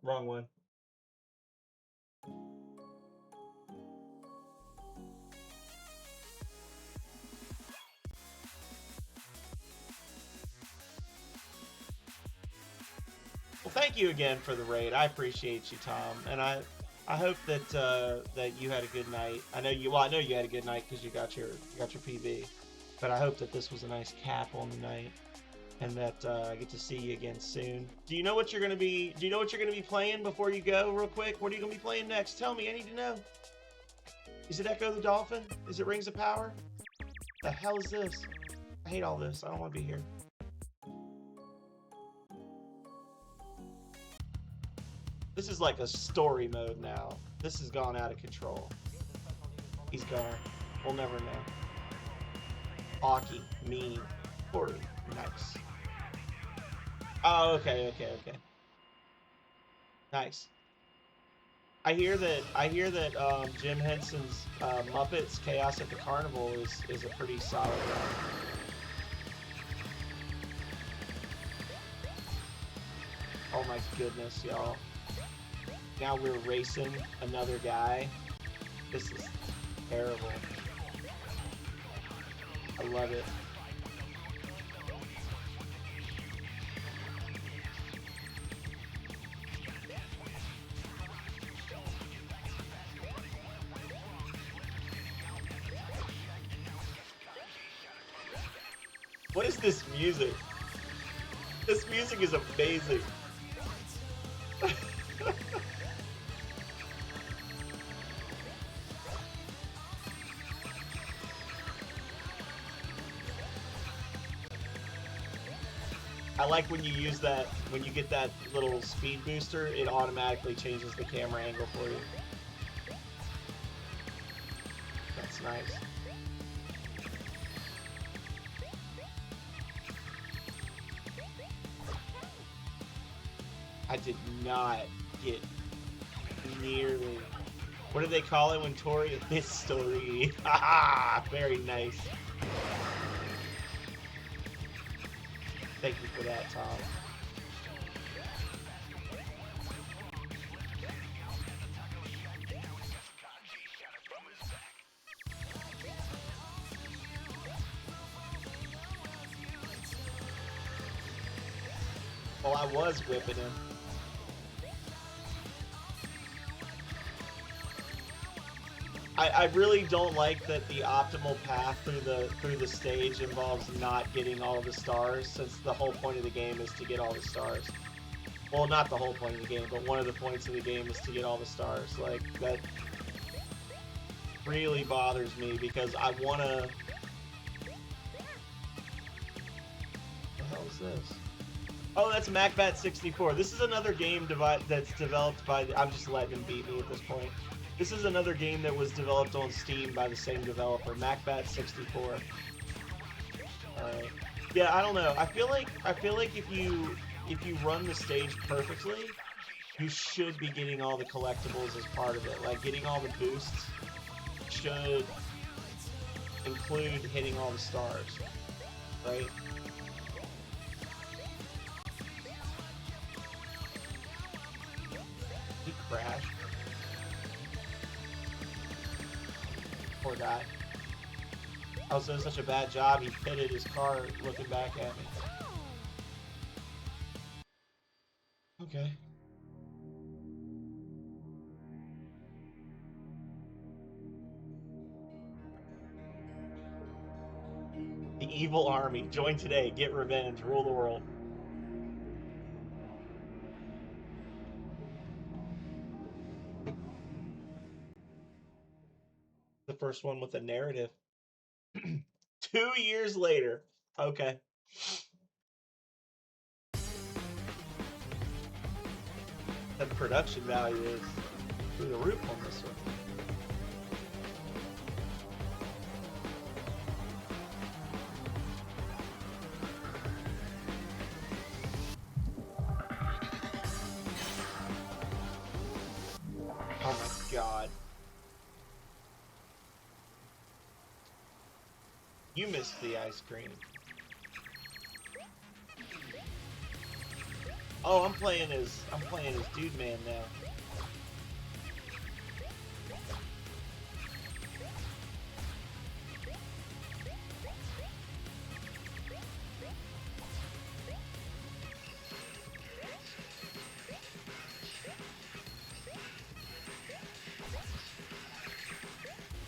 Wrong one. Well, thank you again for the raid. I appreciate you, Tom, and I hope that that you had a good night. I know you. Well, I know you had a good night because you got your PB. But I hope that this was a nice cap on the night, and that I get to see you again soon. Do you know what you're gonna be? Do you know what you're gonna be playing before you go, real quick? What are you gonna be playing next? Tell me. I need to know. Is it Echo the Dolphin? Is it Rings of Power? The hell is this? I hate all this. I don't want to be here. This is like a story mode now. This has gone out of control. He's gone. We'll never know. Hockey, mean, Toree, nice. Oh, okay. Nice. I hear that Jim Henson's Muppets Chaos at the Carnival is a pretty solid run. Oh my goodness, y'all. Now we're racing another guy. This is terrible. I love it. What is this music? This music is amazing. I like when you use that, when you get that little speed booster, it automatically changes the camera angle for you. That's nice. I did not get nearly. What do they call it when Toree? History. Haha! Very nice. Thank you for that, Tom. Oh, I was whipping him. I really don't like that the optimal path through the stage involves not getting all the stars, since the whole point of the game is to get all the stars. Well, not the whole point of the game, but one of the points of the game is to get all the stars. Like, that really bothers me because I wanna... What the hell is this? Oh, that's MacBat64. This is another game that's developed by... I'm just letting him beat me at this point. This is another game that was developed on Steam by the same developer, MacBat64. Alright. Yeah, I don't know. I feel like if you run the stage perfectly, you should be getting all the collectibles as part of it. Like, getting all the boosts should include hitting all the stars. Right? He crashed. Poor guy. I was doing such a bad job, he pitted his car looking back at me. Okay. The evil army. Join today. Get revenge. Rule the world. The first one with a narrative. 2 years later. Okay. The production value is through the roof on this one. Oh my god. You missed the ice cream. Oh, I'm playing as Dude Man now.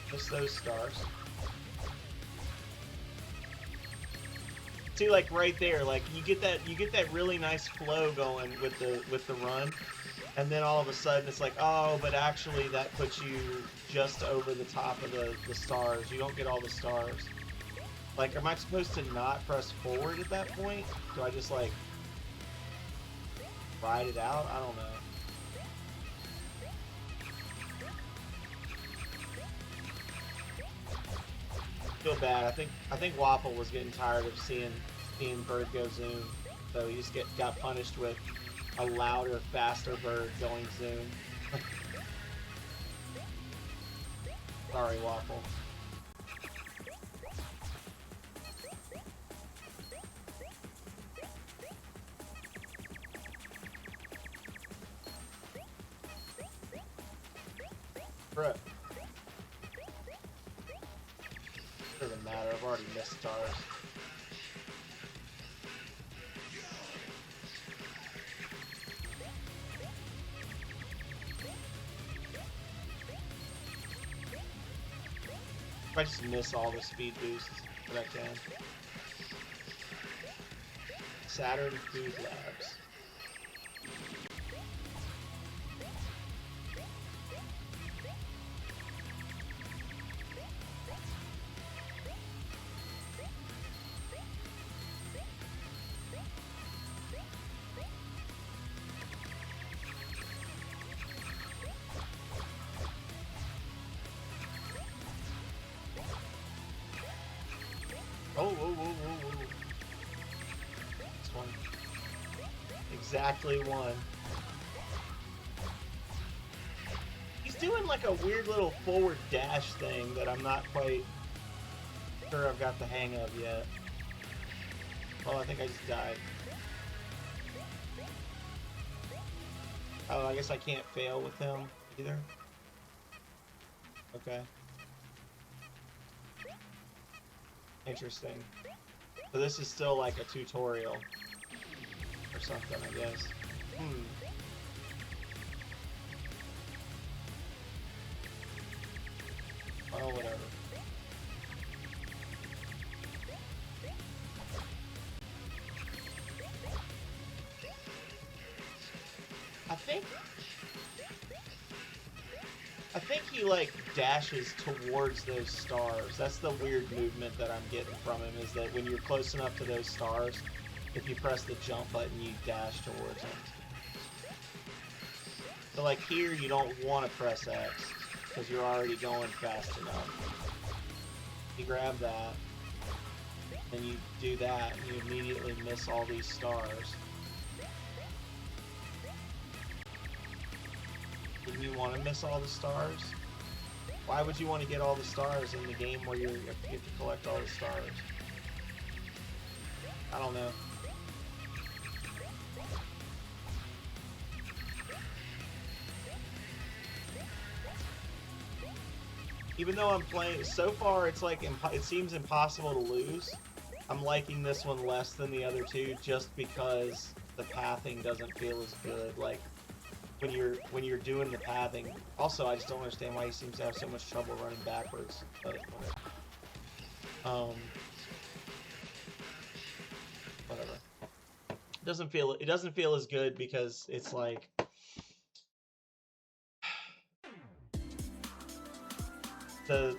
Just those stars. See, like right there, like you get that really nice flow going with the run, and then all of a sudden it's like, oh, but actually that puts you just over the top of the stars. You don't get all the stars. Like, am I supposed to not press forward at that point? Do I just like ride it out? I don't know. Feel bad. I think Waffle was getting tired of seeing Bird go zoom, so he just got punished with a louder, faster Bird going zoom. Sorry, Waffle. Bruh. Doesn't matter, I've already missed stars. If I just miss all the speed boosts that I can. Saturn Food Labs. Oh, whoa, whoa, whoa, whoa. This one. Exactly one. He's doing like a weird little forward dash thing that I'm not quite sure I've got the hang of yet. Oh, I think I just died. Oh, I guess I can't fail with him either. Okay. Interesting. So this is still like a tutorial or something, I guess. Oh, whatever. I think he like dashes towards those stars. That's the weird movement that I'm getting from him, is that when you're close enough to those stars, if you press the jump button, you dash towards them. So like here, you don't want to press X, because you're already going fast enough. You grab that, and you do that, and you immediately miss all these stars. Didn't you want to miss all the stars? Why would you want to get all the stars in the game where you have to collect all the stars? I don't know. Even though I'm playing, so far it's like, it seems impossible to lose. I'm liking this one less than the other two just because the pathing doesn't feel as good. Like, when you're doing the pathing. Also, I just don't understand why he seems to have so much trouble running backwards. But whatever. It doesn't feel as good because it's like the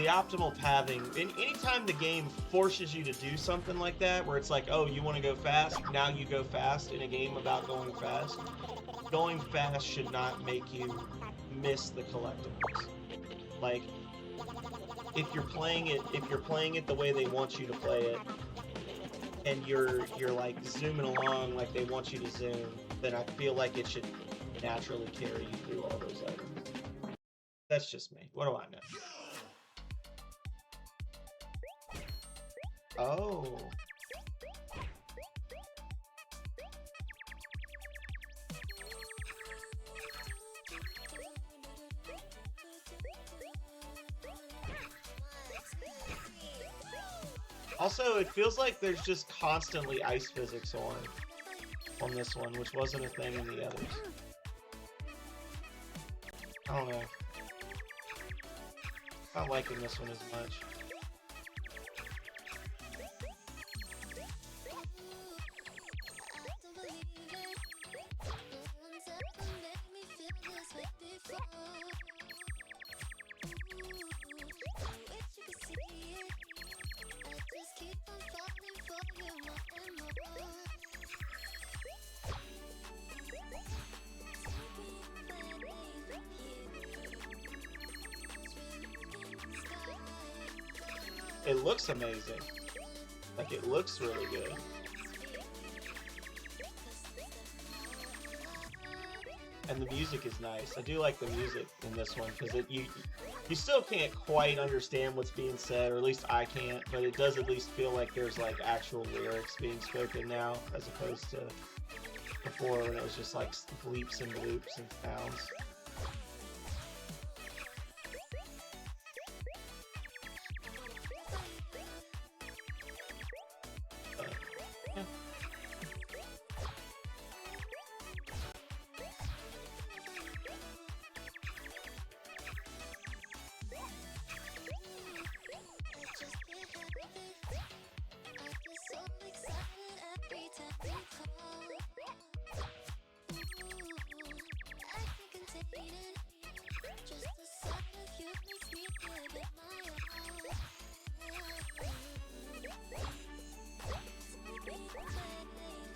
optimal pathing. Anytime the game forces you to do something like that, where it's like, oh, you want to go fast, now you go fast in a game about going fast. Going fast should not make you miss the collectibles. Like, if you're playing it the way they want you to play it, and you're like zooming along like they want you to zoom, then I feel like it should naturally carry you through all those items. That's just me. What do I know? Oh. Also, it feels like there's just constantly ice physics on this one, which wasn't a thing in the others. I don't know. Not liking this one as much. It looks amazing. Like, it looks really good. And the music is nice. I do like the music in this one, because you still can't quite understand what's being said, or at least I can't, but it does at least feel like there's like actual lyrics being spoken now, as opposed to before when it was just like bleeps and bloops and sounds.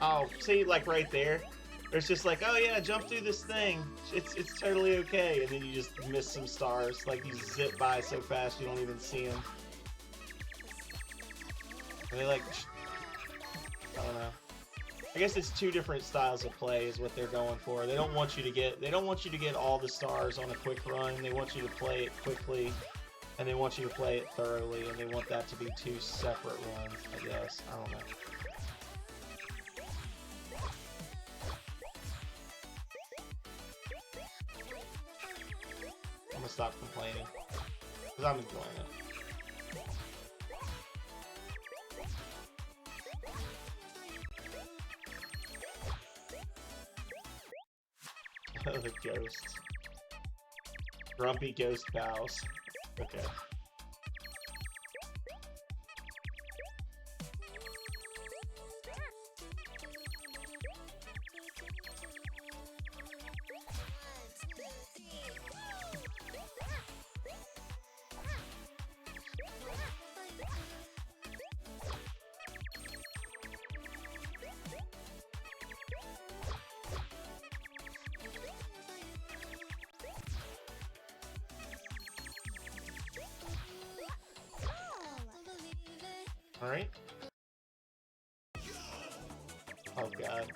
Oh, see, like right there, there's just like, oh yeah, jump through this thing. It's totally okay, and then you just miss some stars. Like, you zip by so fast you don't even see them. And they like, I don't know. I guess it's two different styles of play is what they're going for. They don't want you to get all the stars on a quick run. They want you to play it quickly, and they want you to play it thoroughly, and they want that to be two separate runs, I guess. I don't know. I'm gonna stop complaining, because I'm enjoying it. The ghosts. Grumpy ghost bows. Okay. Alright. Oh god.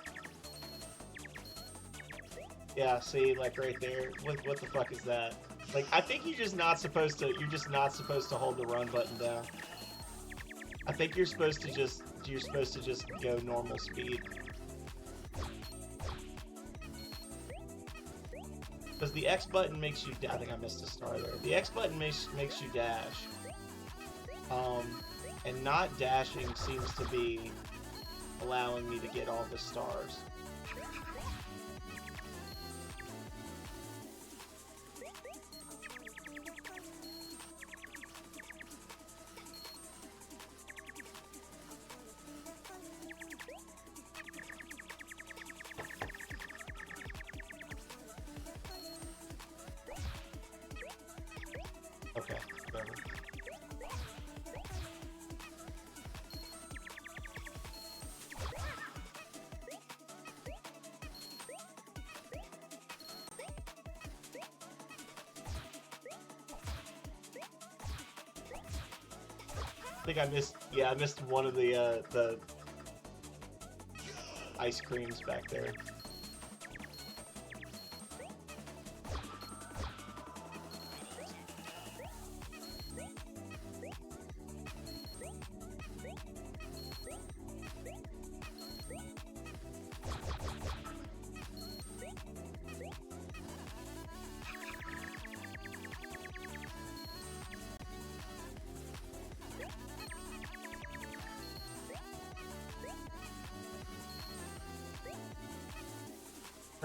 Yeah, see, like right there. What the fuck is that? Like, I think you're just not supposed to hold the run button down. I think you're supposed to just go normal speed. Because the X button makes you, I think I missed a star there. The X button makes you dash. And not dashing seems to be allowing me to get all the stars. Okay, whatever. I think I missed one of the ice creams back there.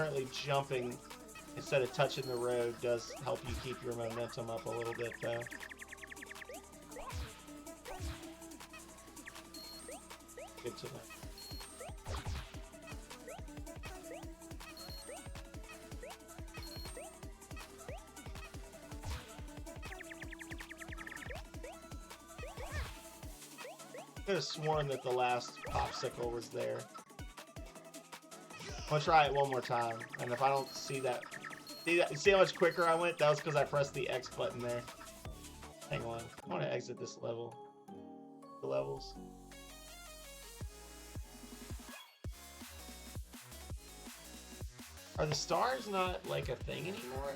Apparently jumping instead of touching the road does help you keep your momentum up a little bit, though. Good to know. I could have sworn that the last popsicle was there. I'm gonna try it one more time, and if I don't see that, see how much quicker I went? That was because I pressed the X button there. Hang on, I want to exit this level. The levels. Are the stars not like a thing anymore?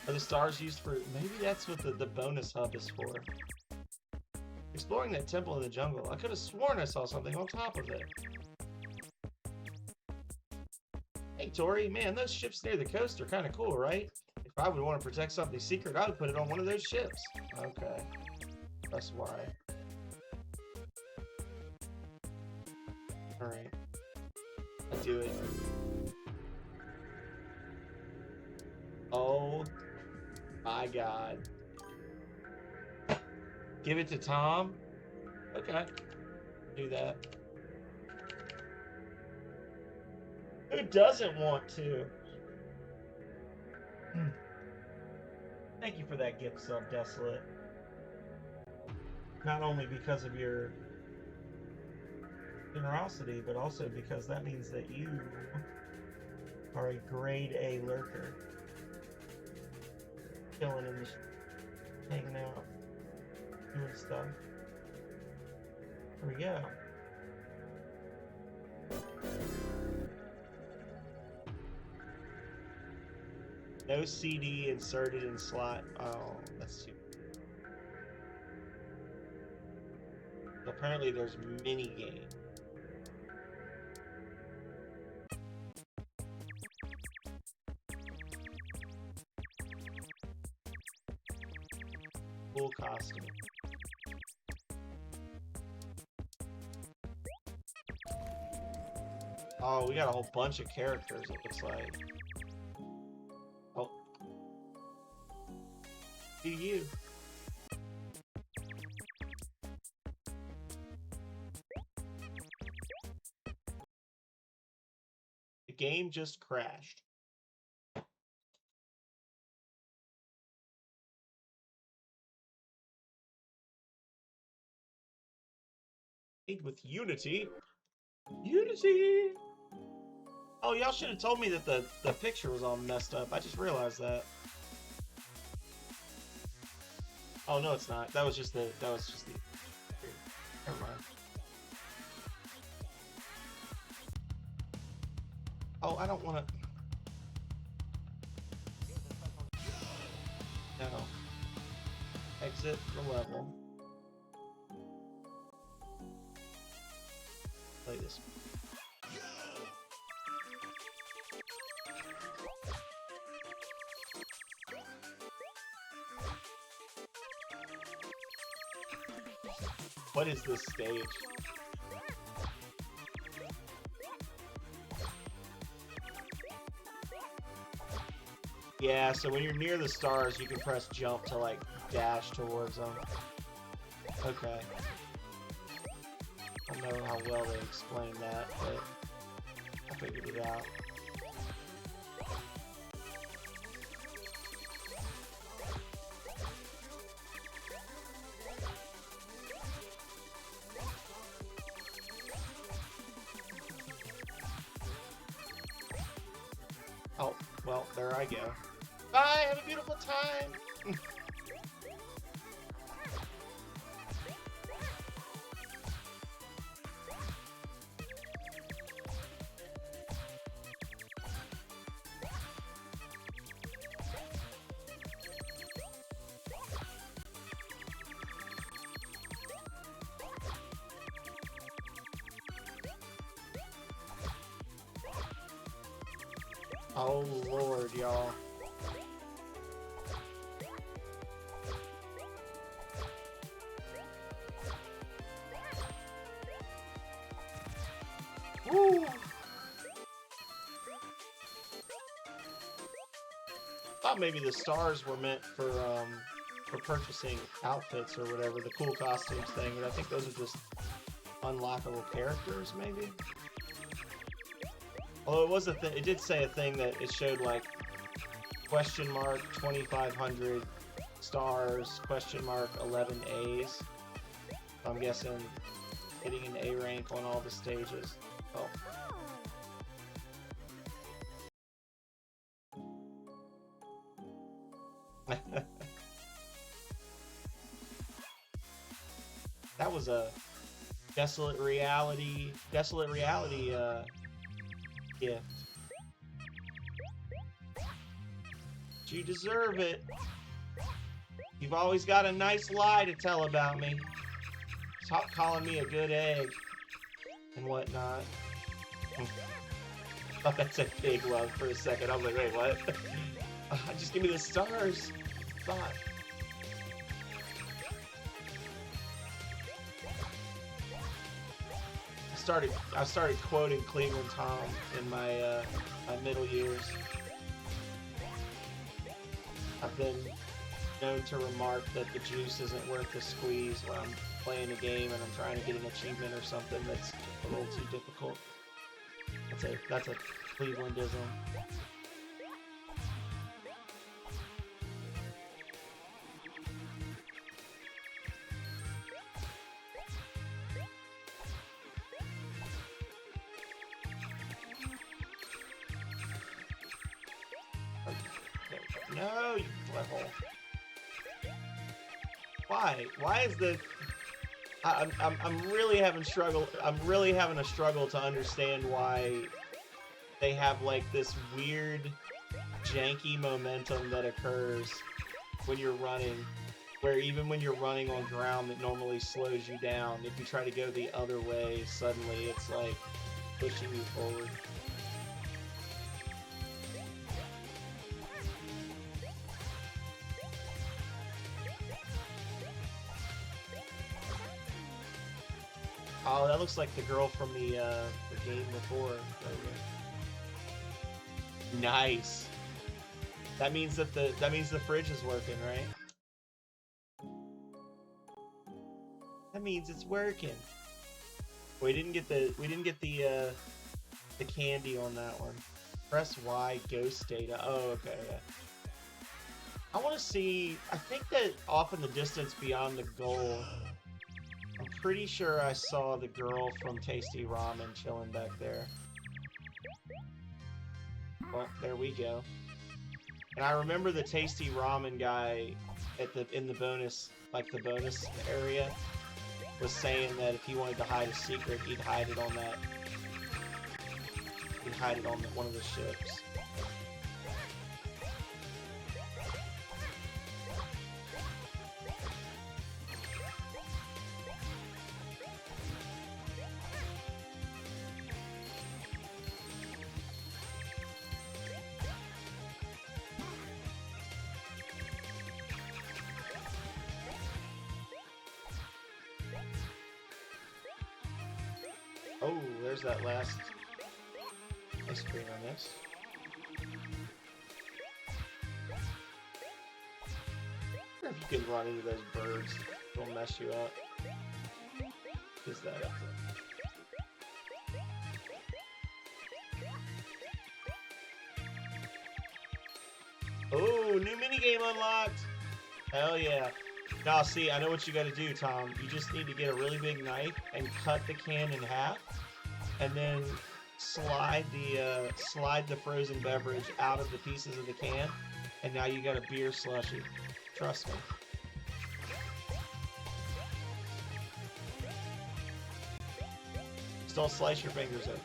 Are the stars used for? Maybe that's what the bonus hub is for. Exploring that temple in the jungle. I could have sworn I saw something on top of it. Hey, Toree, man, those ships near the coast are kind of cool, right? If I would want to protect something secret, I would put it on one of those ships. Okay. That's why. Alright. I do it. Oh my god. Give it to Tom? Okay. Do that. Who doesn't want to? Thank you for that gift sub, Desolate. Not only because of your generosity, but also because that means that you are a grade A lurker. Chilling in the hanging out, doing stuff. Here we go. No CD inserted in slot. Oh, that's too. Apparently there's mini game. Cool costume. Oh, we got a whole bunch of characters, it looks like. Oh. Do you? The game just crashed. With Unity. Unity! Oh, y'all should have told me that the picture was all messed up. I just realized that. Oh no, it's not. That was just the. Never mind. Oh, I don't want to. No. Exit the level. Play this. What is this stage? Yeah, so when you're near the stars, you can press jump to like dash towards them. Okay. I don't know how well they explained that, but I figured it out. Oh, well, there I go. Bye, have a beautiful time! Oh Lord, y'all. Woo! thought maybe the stars were meant for purchasing outfits or whatever, the cool costumes thing, but I think those are just unlockable characters, maybe? Although it was a thing, it did say a thing that it showed like question mark 2,500 stars, question mark 11 A's. So I'm guessing hitting an A rank on all the stages. Oh. That was a desolate reality gift. You deserve it. You've always got a nice lie to tell about me. Stop calling me a good egg and whatnot. Oh, that's a big love for a second. I was like, wait, what? Just give me the stars. Thought. I started quoting Cleveland Tom in my my middle years. I've been known to remark that the juice isn't worth the squeeze when I'm playing a game and I'm trying to get an achievement or something that's a little too difficult. That's a Clevelandism. No, you butthole. Why? Why is the... I'm really having a struggle to understand why they have like this weird janky momentum that occurs when you're running, where even when you're running on ground that normally slows you down, if you try to go the other way, suddenly it's like pushing you forward. Oh, that looks like the girl from the game before. Nice. That means that the fridge is working, right? That means it's working. We didn't get the candy on that one. Press Y, ghost data. Oh, okay, yeah. I want to see. I think that off in the distance beyond the goal, I'm pretty sure I saw the girl from Tasty Ramen chilling back there. Well, there we go. And I remember the Tasty Ramen guy in the bonus, like the bonus area, was saying that if he wanted to hide a secret, he'd hide it on that. He'd hide it on one of the ships. Oh, there's that last ice cream on this. I wonder if you can run into those birds, they'll mess you up. Is that up there? Oh, new minigame unlocked! Hell yeah. Now, see, I know what you gotta do, Tom. You just need to get a really big knife and cut the can in half, and then slide the frozen beverage out of the pieces of the can, and now you got a beer slushie. Trust me. Just don't slice your fingers open.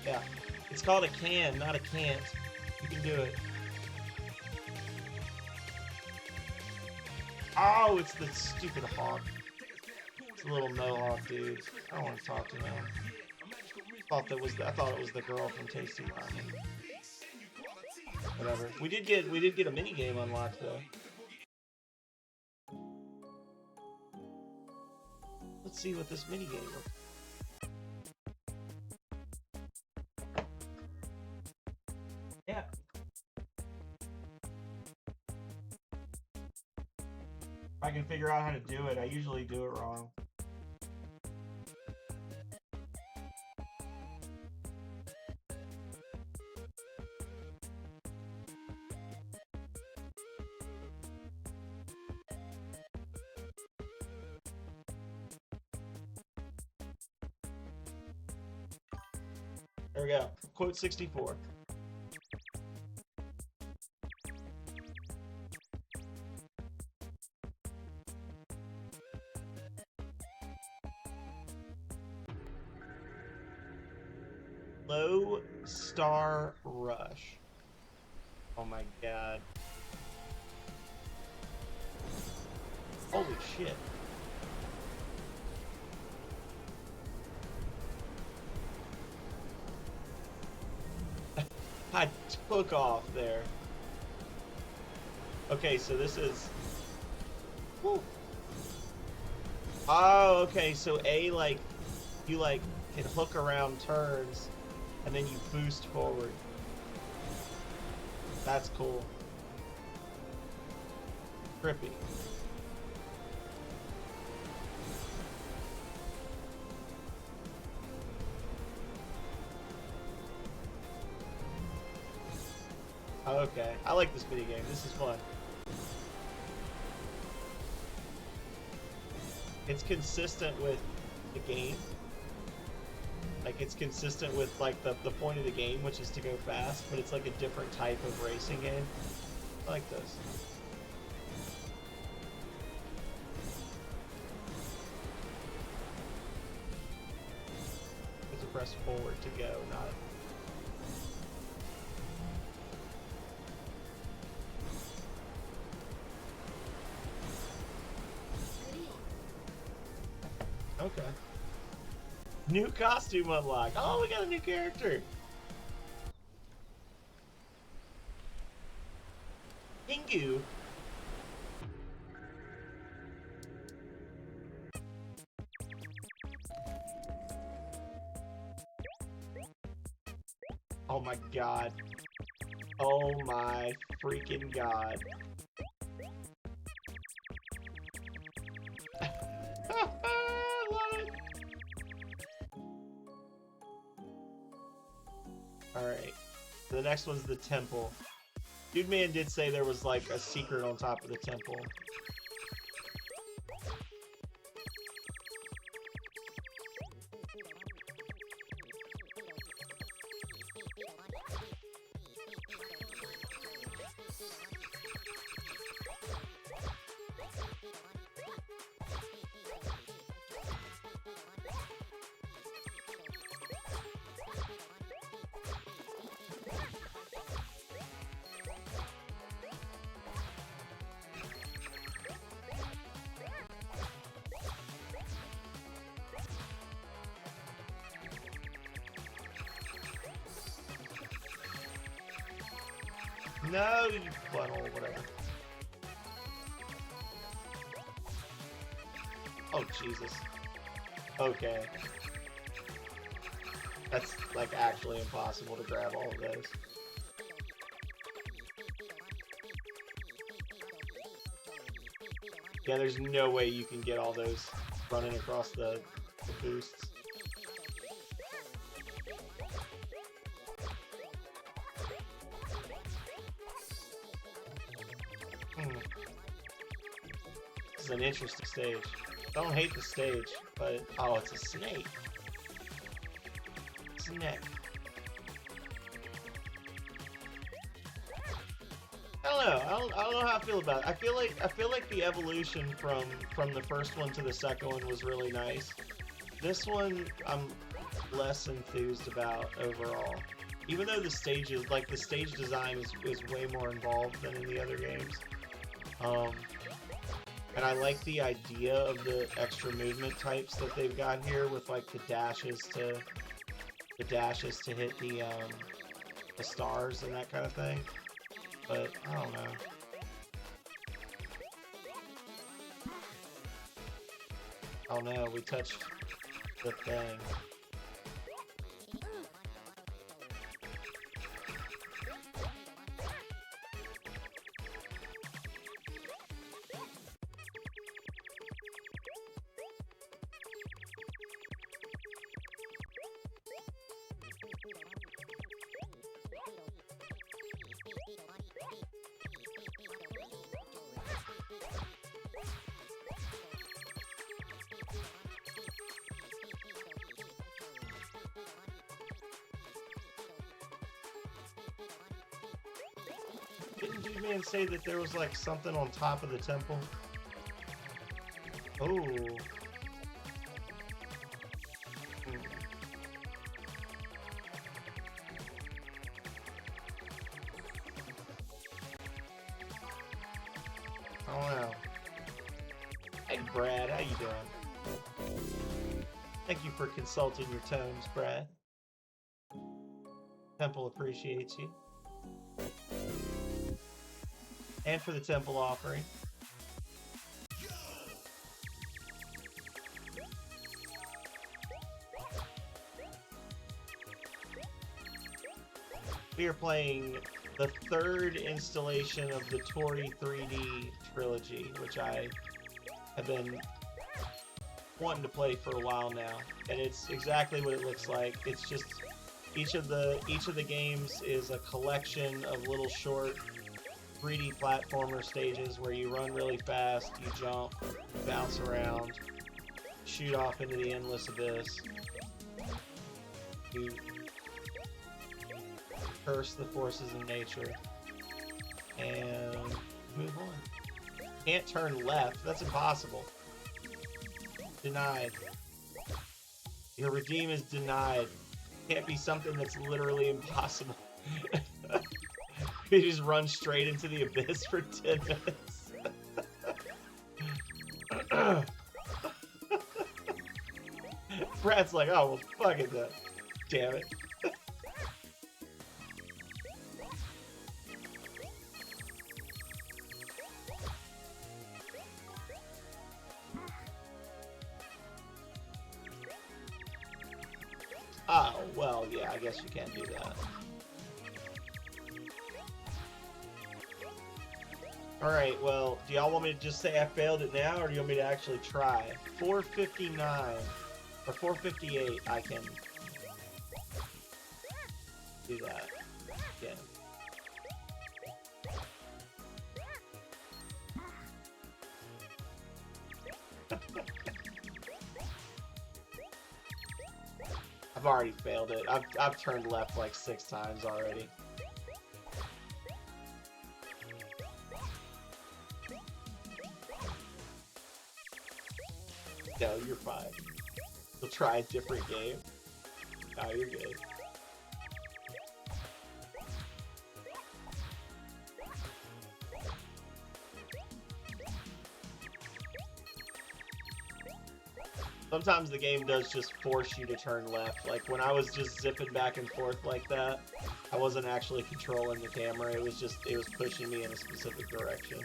Yeah, it's called a can, not a can't. You can do it. Oh, it's the stupid hawk. It's a little mohawk dude. I don't want to talk to him. I thought it was the girl from Tasty Ramen. Whatever. We did get a mini game unlocked though. Let's see what this minigame looks. Yeah. If I can figure out how to do it, I usually do it wrong. There we go. Quote 64. Low Star Rush. Oh my god. Holy shit. I took off there. Okay, so this is... Woo. Oh, okay, so A, like, you, like, can hook around turns, and then you boost forward. That's cool. Trippy. Okay, I like this minigame. This is fun. It's consistent with the game. Like, it's consistent with, like, the point of the game, which is to go fast, but it's, like, a different type of racing game. I like this. You have to press forward to go, not... Okay. New costume unlocked. Oh, we got a new character. Pingu. Oh my god. Oh my freaking god. Alright, so the next one's the temple. Dude Man did say there was like a secret on top of the temple. No, you butthole, whatever. Oh, Jesus. Okay. That's, like, actually impossible to grab all of those. Yeah, there's no way you can get all those running across the boosts. This is an interesting stage. I don't hate the stage, but... Oh, it's a snake. Snake. I don't know. I don't know how I feel about it. I feel like the evolution from the first one to the second one was really nice. This one I'm less enthused about overall. Even though the stages, like the stage design is way more involved than in the other games. And I like the idea of the extra movement types that they've got here with like the dashes to hit the stars and that kind of thing. But I don't know. Oh no, we touched the thing. Didn't Dude-Man say that there was like something on top of the temple? Oh. I don't know. Hey Brad, how you doing? Thank you for consulting your tones, Brad. Temple appreciates you. And for the temple offering. We are playing the third installation of the Toree 3D trilogy, which I have been wanting to play for a while now, and it's exactly what it looks like. It's just each of the games is a collection of little short 3D platformer stages where you run really fast, you jump, you bounce around, shoot off into the endless abyss, you curse the forces of nature, and move on. Can't turn left, that's impossible. Denied. Your redeem is denied. Can't be something that's literally impossible. You just run straight into the abyss for 10 minutes. Brad's like, oh, well, fuck it then. Damn it. Oh, well, yeah, I guess you can't do that. Alright, well, do y'all want me to just say I failed it now, or do you want me to actually try? 459, or 458, I can do that again. I've already failed it. I've turned left like 6 times already. No, you're fine. We'll try a different game. No, you're good. Sometimes the game does just force you to turn left. Like when I was just zipping back and forth like that, I wasn't actually controlling the camera. It was pushing me in a specific direction.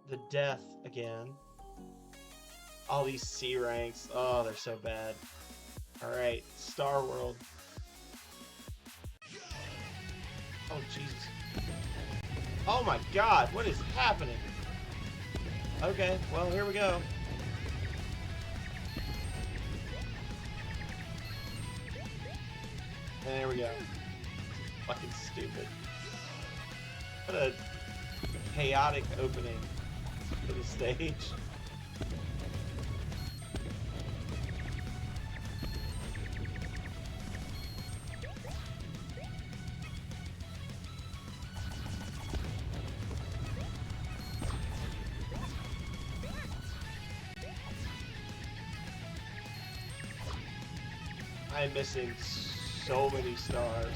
The death again. All these C ranks. Oh, they're so bad. Alright, Star World. Oh, Jesus. Oh my god, what is happening? Okay, well, here we go. There we go. Fucking stupid. What a chaotic opening to the stage. I'm missing so many stars.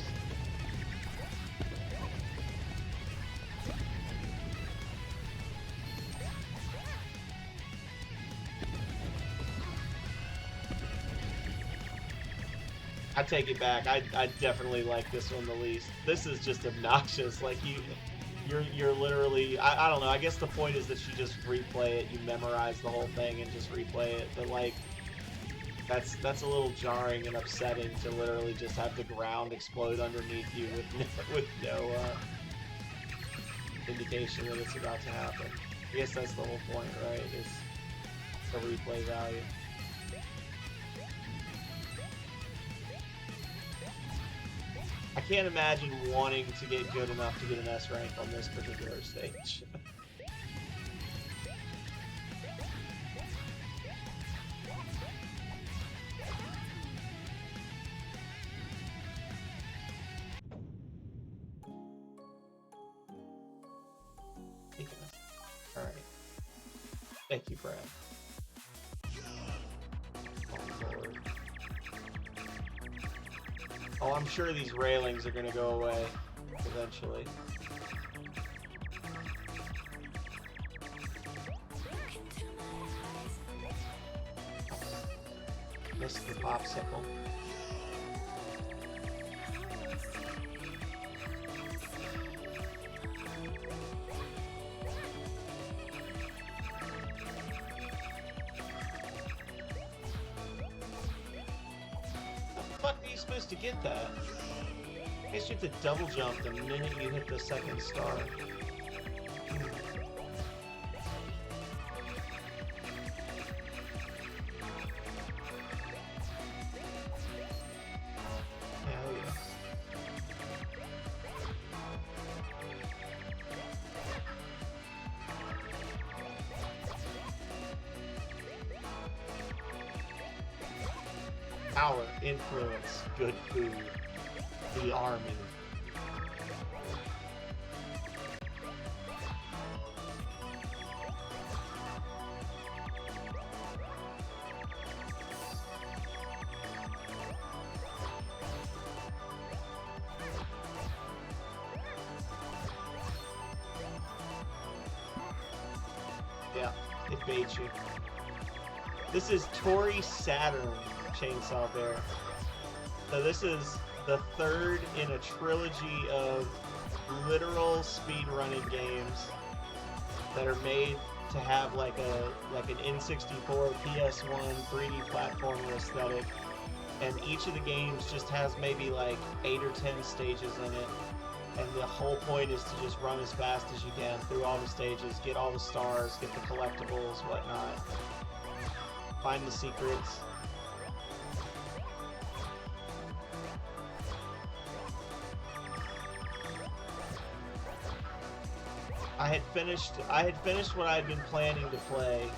I take it back. I definitely like this one the least. This is just obnoxious. Like you're literally I don't know. I guess the point is that you just replay it. You memorize the whole thing and just replay it. But like that's a little jarring and upsetting to literally just have the ground explode underneath you with no indication that it's about to happen. I guess that's the whole point, right? Is the replay value. I can't imagine wanting to get good enough to get an S rank on this particular stage. Alright. Thank you, Brad. Oh, Lord. Oh, I'm sure these railings are gonna go away eventually. Missed the popsicle. Supposed to get that. I guess you have to double jump the minute you hit the second star. Hell yeah. Power, influence, good food, the army. Yeah, it baits you. This is Toree Saturn chainsaw bear. So this is the third in a trilogy of literal speedrunning games that are made to have like an N64, PS1, 3D platformer aesthetic, and each of the games just has maybe like 8 or 10 stages in it, and the whole point is to just run as fast as you can through all the stages, get all the stars, get the collectibles, whatnot, find the secrets. I had finished what I had been planning to play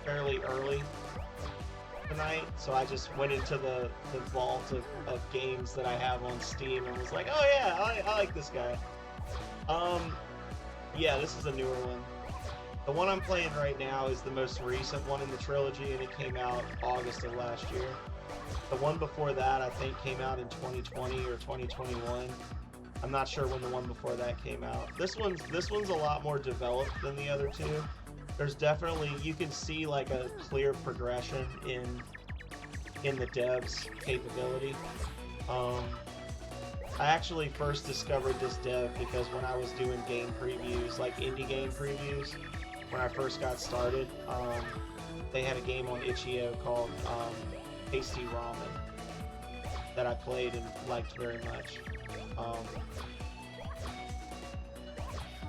fairly early tonight, so I just went into the vault of games that I have on Steam and was like, oh yeah, I like this guy. Yeah, this is a newer one. The one I'm playing right now is the most recent one in the trilogy, and it came out August of last year. The one before that I think came out in 2020 or 2021. I'm not sure when the one before that came out. This one's a lot more developed than the other two. There's definitely, you can see like a clear progression in the dev's capability. I actually first discovered this dev because when I was doing game previews, like indie game previews, when I first got started, they had a game on Itch.io called Tasty Ramen that I played and liked very much.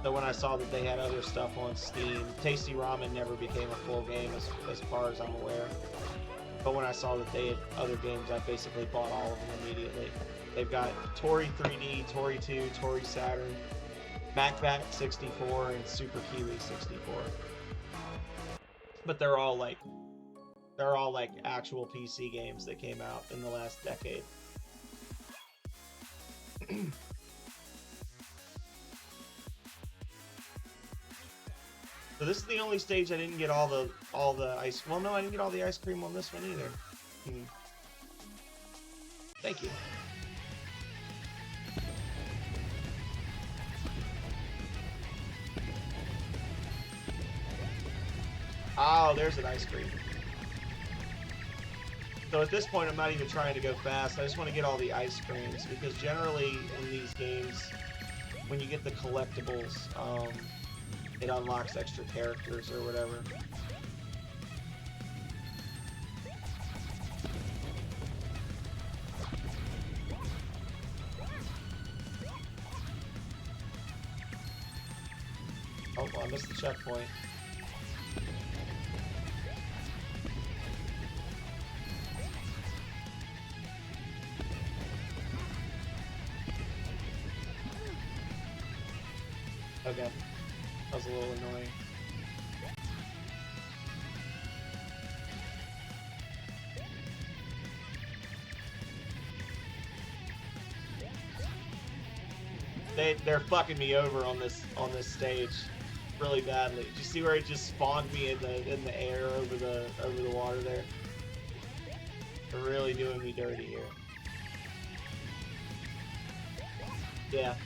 So when I saw that they had other stuff on Steam, Tasty Ramen never became a full game as far as I'm aware. But when I saw that they had other games, I basically bought all of them immediately. They've got Toree 3D, Toree 2, Toree Saturn, MacBat 64, and Super Kiwi 64. But they're all like actual PC games that came out in the last decade. So this is the only stage I didn't get all the ice. Well, no, I didn't get all the ice cream on this one either. Thank you. Oh, there's an ice cream. So at this point, I'm not even trying to go fast. I just want to get all the ice creams, because generally in these games, when you get the collectibles, it unlocks extra characters or whatever. Oh, I missed the checkpoint. Okay. That was a little annoying. They're fucking me over on this stage really badly. Did you see where it just spawned me in the air over the water there? They're really doing me dirty here. Yeah.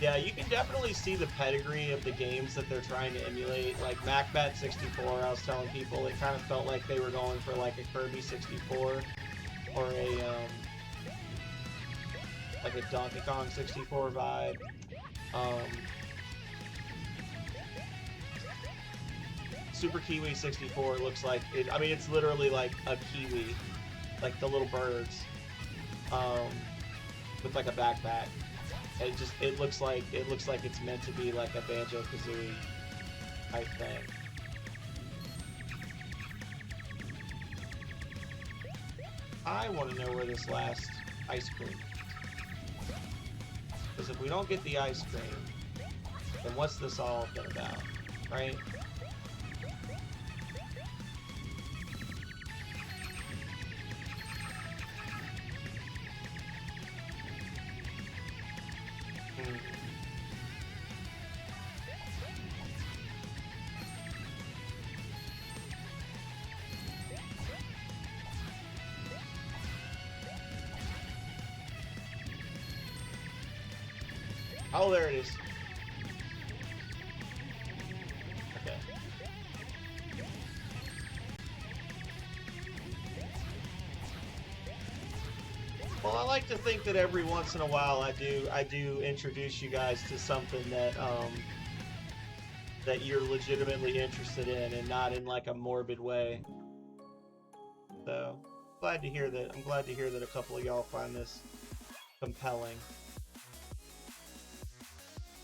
Yeah, you can definitely see the pedigree of the games that they're trying to emulate. Like MacBat 64, I was telling people, it kind of felt like they were going for like a Kirby 64 or like a Donkey Kong 64 vibe. Super Kiwi 64 looks like it. I mean, it's literally like a kiwi, like the little birds, with like a backpack. It looks like it's meant to be like a Banjo-Kazooie type thing. I want to know where this last ice cream. Because if we don't get the ice cream, then what's this all been about, right? Oh, there it is. Okay. Well, I like to think that every once in a while I do introduce you guys to something that that you're legitimately interested in, and not in like a morbid way. So, glad to hear that. I'm glad to hear that a couple of y'all find this compelling.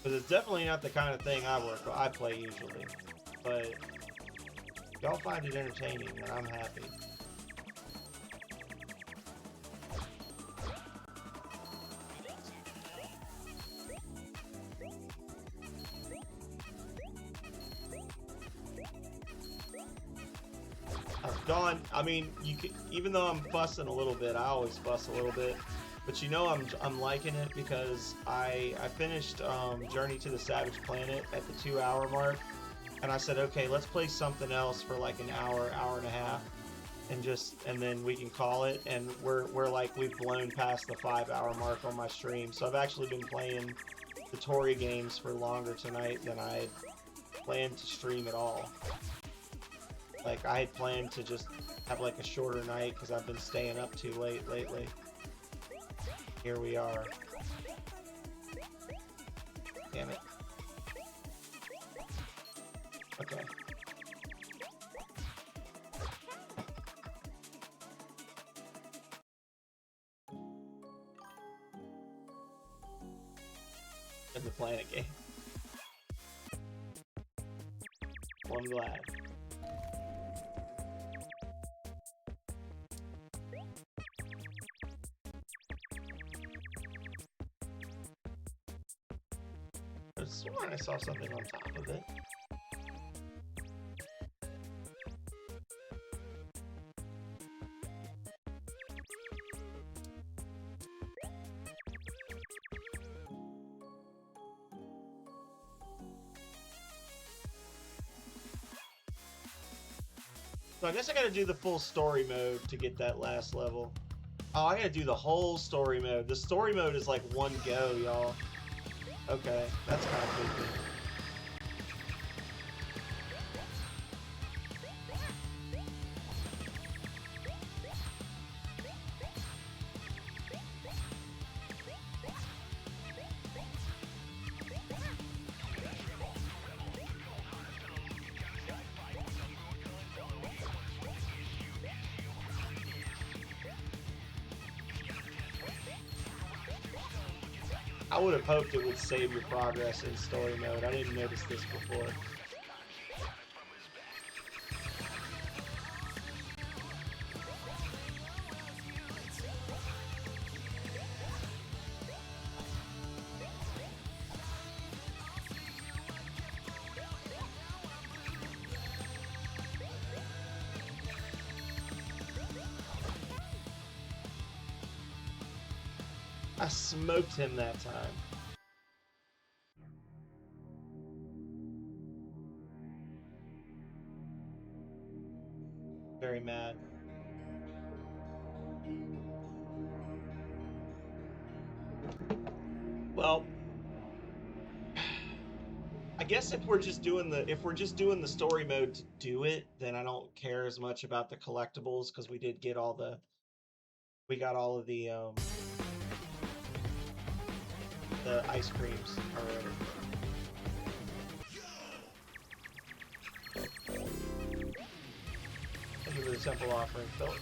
Because it's definitely not the kind of thing I play usually. But if y'all find it entertaining, then I'm happy. Dawn, I mean, you can, even though I'm fussing a little bit, I always fuss a little bit. But you know I'm liking it because I finished Journey to the Savage Planet at the 2-hour mark, and I said, okay, let's play something else for like an hour and a half, and then we can call it. And we're like, we've blown past the 5-hour mark on my stream, so I've actually been playing the Toree games for longer tonight than I had planned to stream at all. Like, I had planned to just have like a shorter night because I've been staying up too late lately. Here we are. Damn it. Okay. In the planet game. Well, I'm glad. I swore I saw something on top of it. So I guess I gotta do the full story mode to get that last level. Oh, I gotta do the whole story mode. The story mode is like one go, y'all. Okay, that's kind of creepy. I would have hoped it would save your progress in story mode. I didn't notice this before. I smoked him that time. Very mad. Well, I guess if we're just doing the story mode to do it, then I don't care as much about the collectibles because we got all of the ice creams already. Thank you for the temple offering, Philip.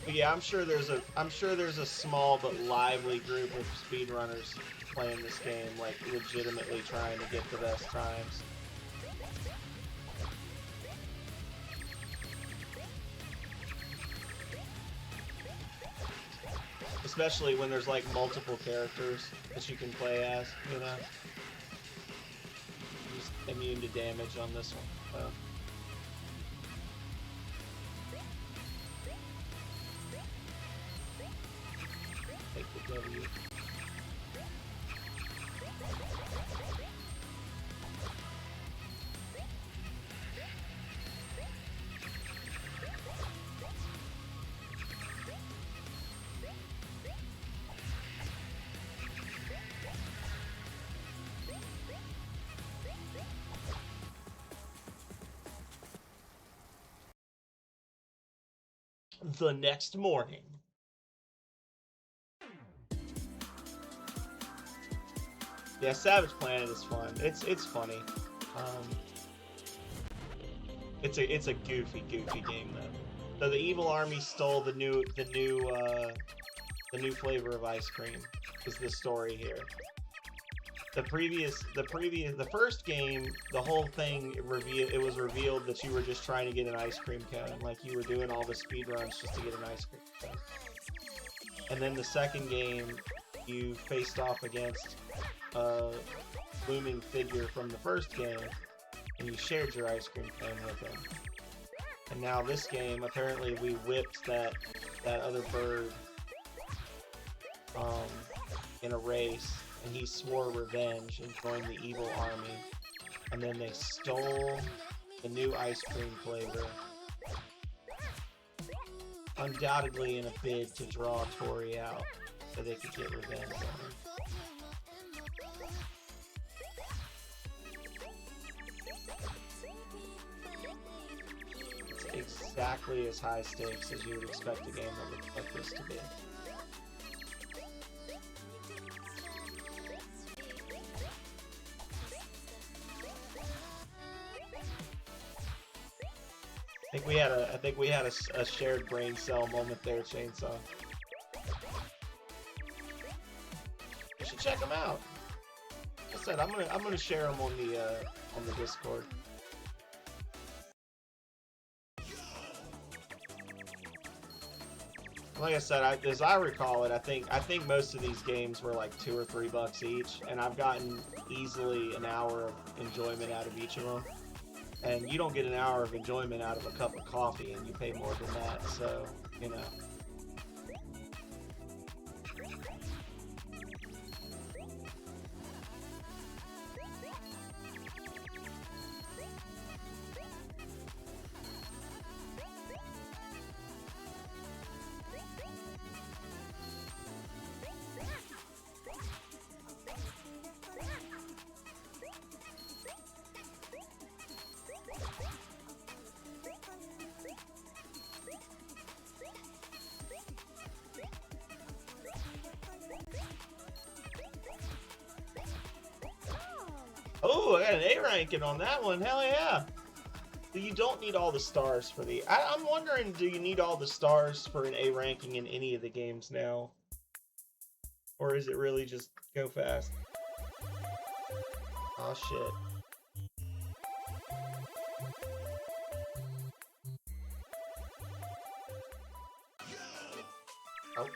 But yeah, I'm sure there's a small but lively group of speedrunners playing this game, like legitimately trying to get the best times. Especially when there's like multiple characters that you can play as, you know. Just immune to damage on this one. So. Take the W. The next morning. Yeah, Savage Planet is fun. It's funny. It's a goofy game though. So the evil army stole the new flavor of ice cream. Is the story here? The first game, the whole thing it was revealed that you were just trying to get an ice cream cone, like you were doing all the speed runs just to get an ice cream cone. And then the second game, you faced off against a looming figure from the first game, and you shared your ice cream cone with him. And now this game, apparently we whipped that other bird in a race, and he swore revenge and joined the evil army. And then they stole the new ice cream flavor, undoubtedly in a bid to draw Toree out so they could get revenge on him. It's exactly as high stakes as you would expect a game like this to be. I think we had a shared brain cell moment there, Chainsaw. You should check them out. Like I said, I'm gonna share them on the Discord. Like I said, as I recall it, I think most of these games were like $2 or $3 each, and I've gotten easily an hour of enjoyment out of each of them. And you don't get an hour of enjoyment out of a cup of coffee, and you pay more than that. So, you know, Ooh, I got an A ranking on that one. Hell yeah. You don't need all the stars for the... I'm wondering, do you need all the stars for an A ranking in any of the games now? Or is it really just go fast? Oh shit. Oh.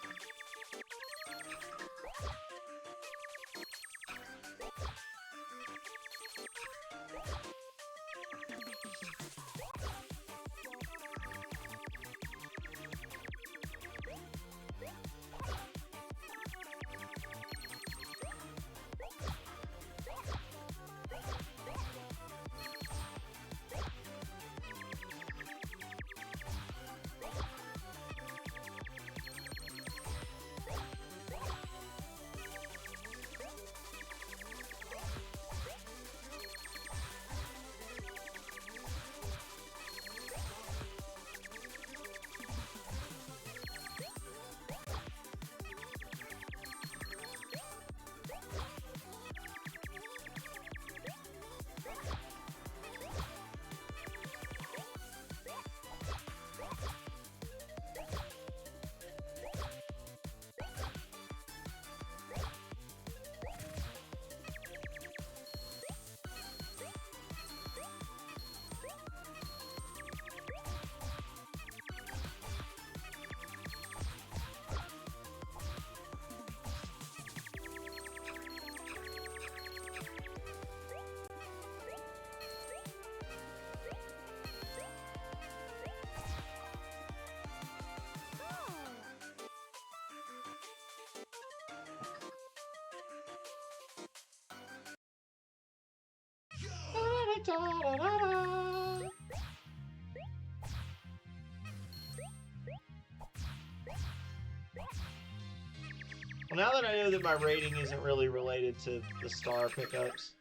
Well, now that I know that my rating isn't really related to the star pickups,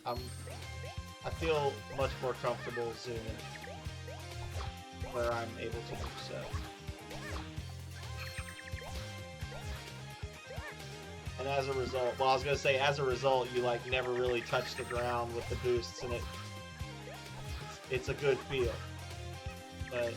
I feel much more comfortable zooming where I'm able to do so. And as a result, well, I was gonna say, as a result, you like never really touch the ground with the boosts, and it's a good feel. But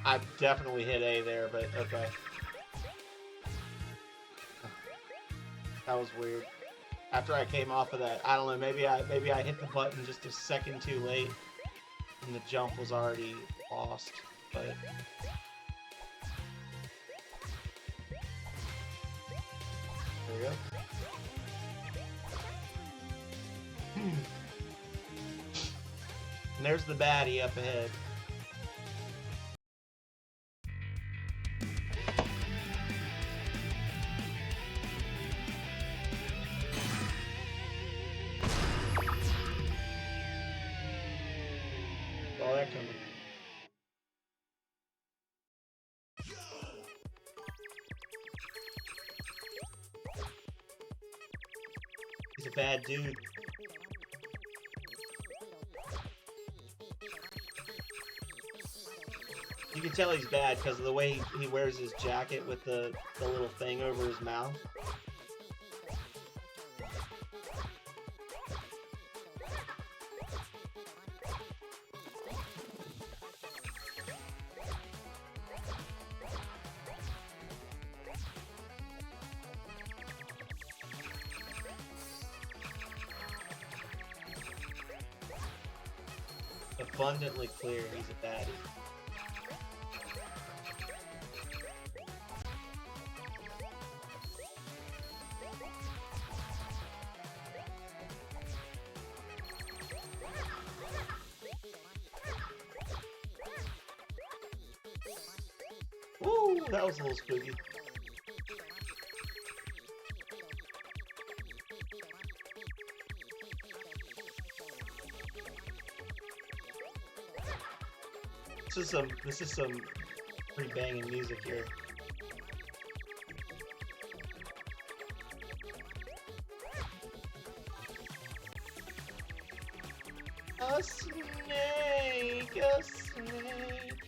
I definitely hit A there, but okay. That was weird. After I came off of that, I don't know, maybe I hit the button just a second too late and the jump was already lost, but there we go. And there's the baddie up ahead. Saw that coming. He's a bad dude. You can tell he's bad because of the way he wears his jacket with the little thing over his mouth. Abundantly clear he's a baddie. Woo! That was a little spooky. This is some pretty banging music here. A snake, a snake.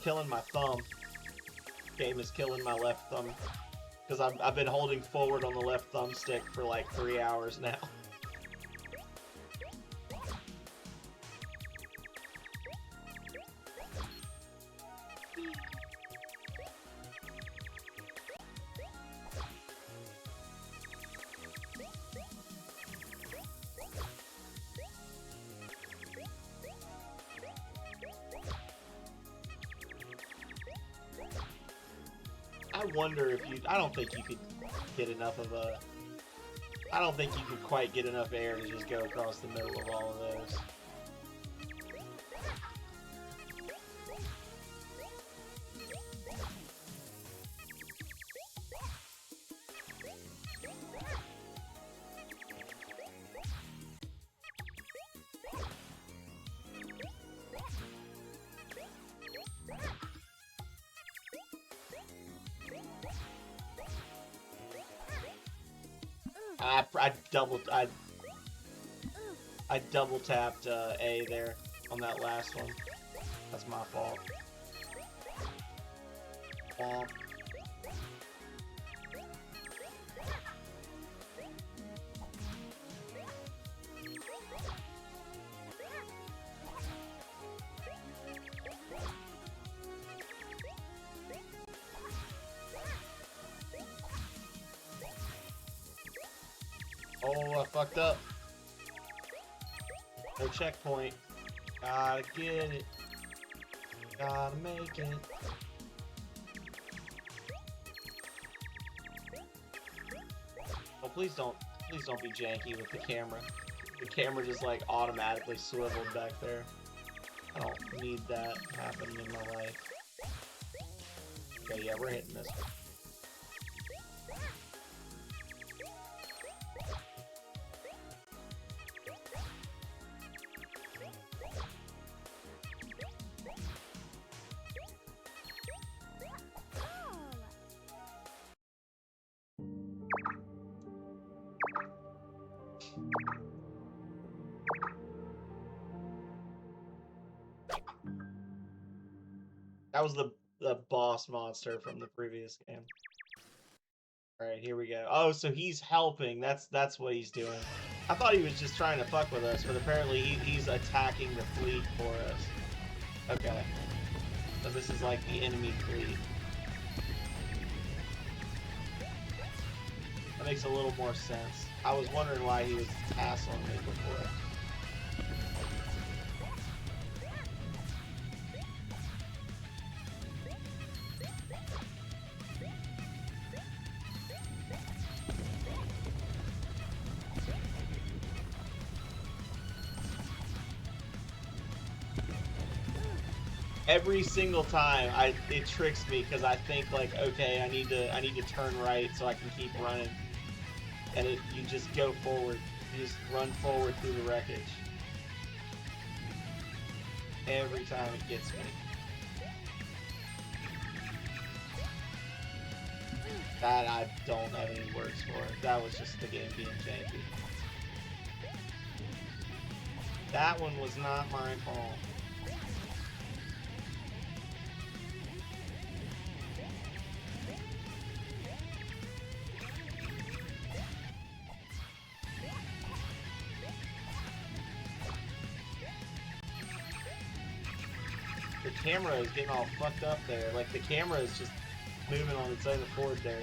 Killing my thumb. Game is killing my left thumb because I've been holding forward on the left thumbstick for like 3 hours now. I wonder if you... I don't think you could get enough of a... I don't think you could quite get enough air to just go across the middle of all of those. I double tapped A there on that last one. That's my fault. Womp. Oh, I fucked up. No checkpoint. Gotta get it. Gotta make it. Oh, please don't be janky with the camera. The camera just like automatically swiveled back there. I don't need that happening in my life. Okay, yeah, we're hitting this one. That was the boss monster from the previous game. Alright, here we go. Oh, so he's helping. That's what he's doing. I thought he was just trying to fuck with us, but apparently he's attacking the fleet for us. Okay. So this is like the enemy fleet. That makes a little more sense. I was wondering why he was hassling me before. Every single time, it tricks me because I think like, okay, I need to turn right so I can keep running, and you just go forward, you just run forward through the wreckage. Every time it gets me. That I don't have any words for. That was just the game being janky. That one was not my fault. The camera is getting all fucked up there. Like, the camera is just moving on its own accord there.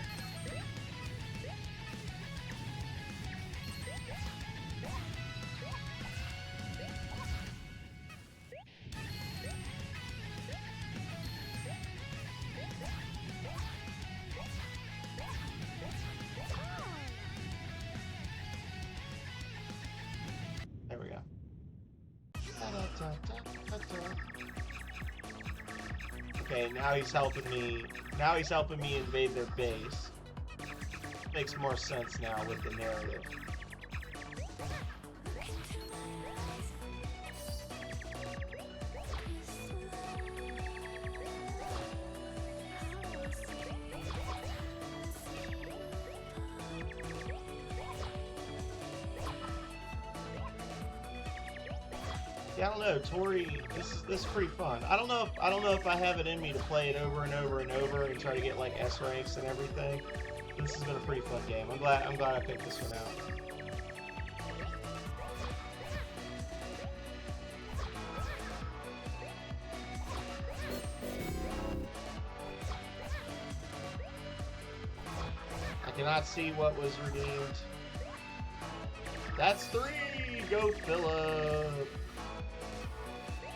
There we go. Okay, now he's helping me. Now he's helping me invade their base. Makes more sense now with the narrative. Yeah, I don't know, Toree. This is pretty fun. I don't know if I have it in me to play it over and over and over and try to get like S ranks and everything. This has been a pretty fun game. I'm glad I picked this one out. I cannot see what was redeemed. That's 3! Go Phillip!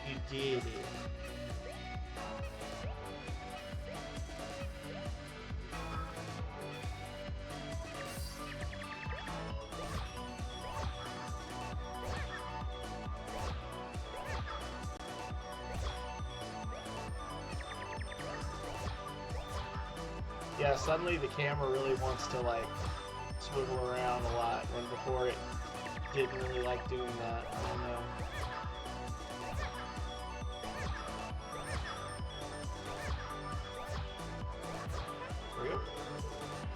You did it. Yeah, suddenly the camera really wants to like swivel around a lot when before it didn't really like doing that. I don't know.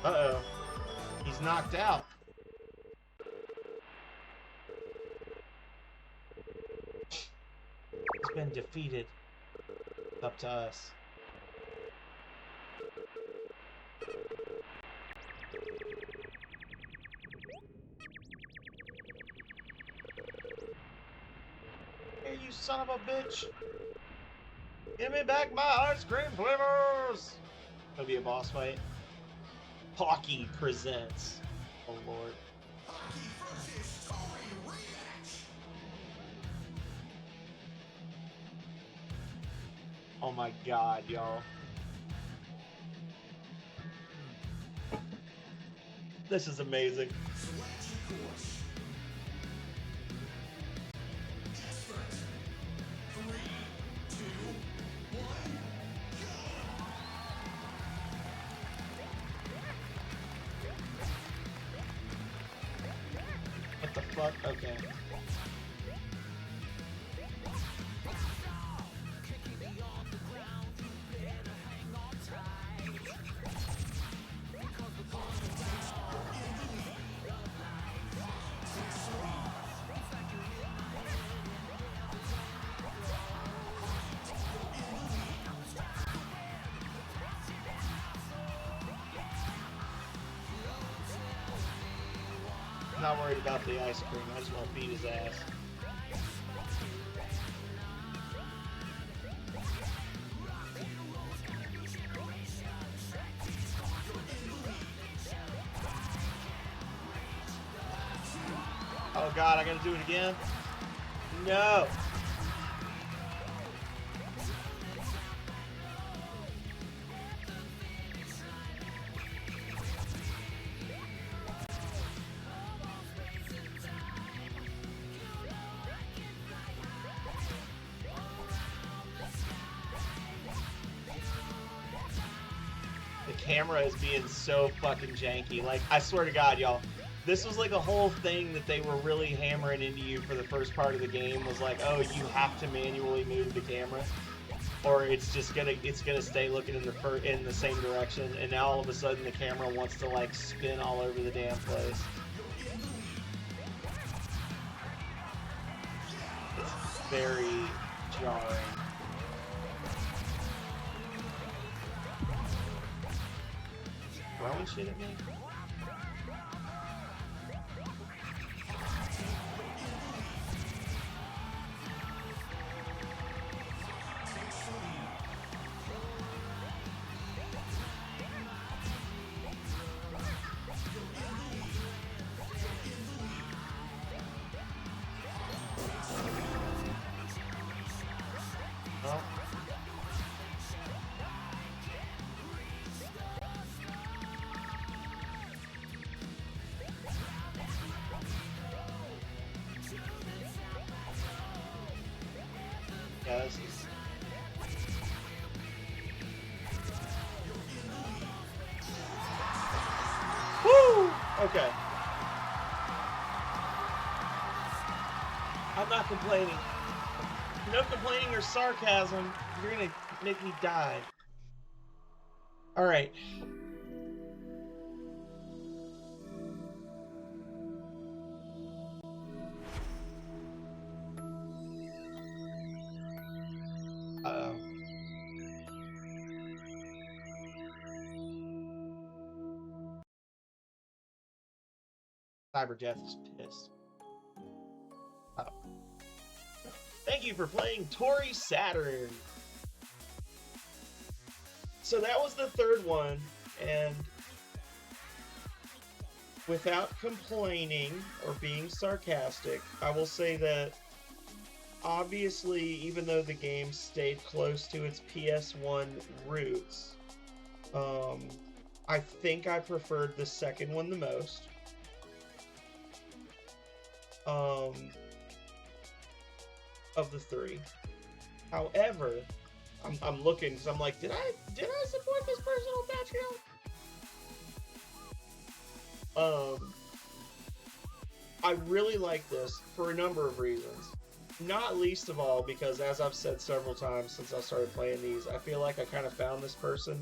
Uh-oh. He's knocked out. He's been defeated. It's up to us. Hey, you son of a bitch! Give me back my ice cream flavors! Gonna be a boss fight. Hockey presents. Oh lord. Hockey versus Toree rematch. Oh my god, y'all. This is amazing. Select your course. Expert. 3, 2, 1, go! What the fuck? Okay. I'm not worried about the ice cream. I just want to beat his ass. Oh god, I gotta do it again? No! The camera is being so fucking janky. Like, I swear to God, y'all, this was like a whole thing that they were really hammering into you for the first part of the game. Was like, oh, you have to manually move the camera, or it's just gonna stay looking in the same direction. And now all of a sudden, the camera wants to like spin all over the damn place. It's very jarring. Throwing shit at me? guys. Woo! Okay. I'm not complaining. No complaining or sarcasm. You're gonna make me die. Alright. Uh-oh. Cyberdeath's pissed. Oh. Thank you for playing Toree Saturn. So that was the third one, and without complaining or being sarcastic, I will say that obviously, even though the game stayed close to its PS1 roots, I think I preferred the second one the most. Of the three. However, I'm looking because I'm like, did I support this person on Patreon? I really like this for a number of reasons. Not least of all because, as I've said several times since I started playing these, I feel like I kind of found this person.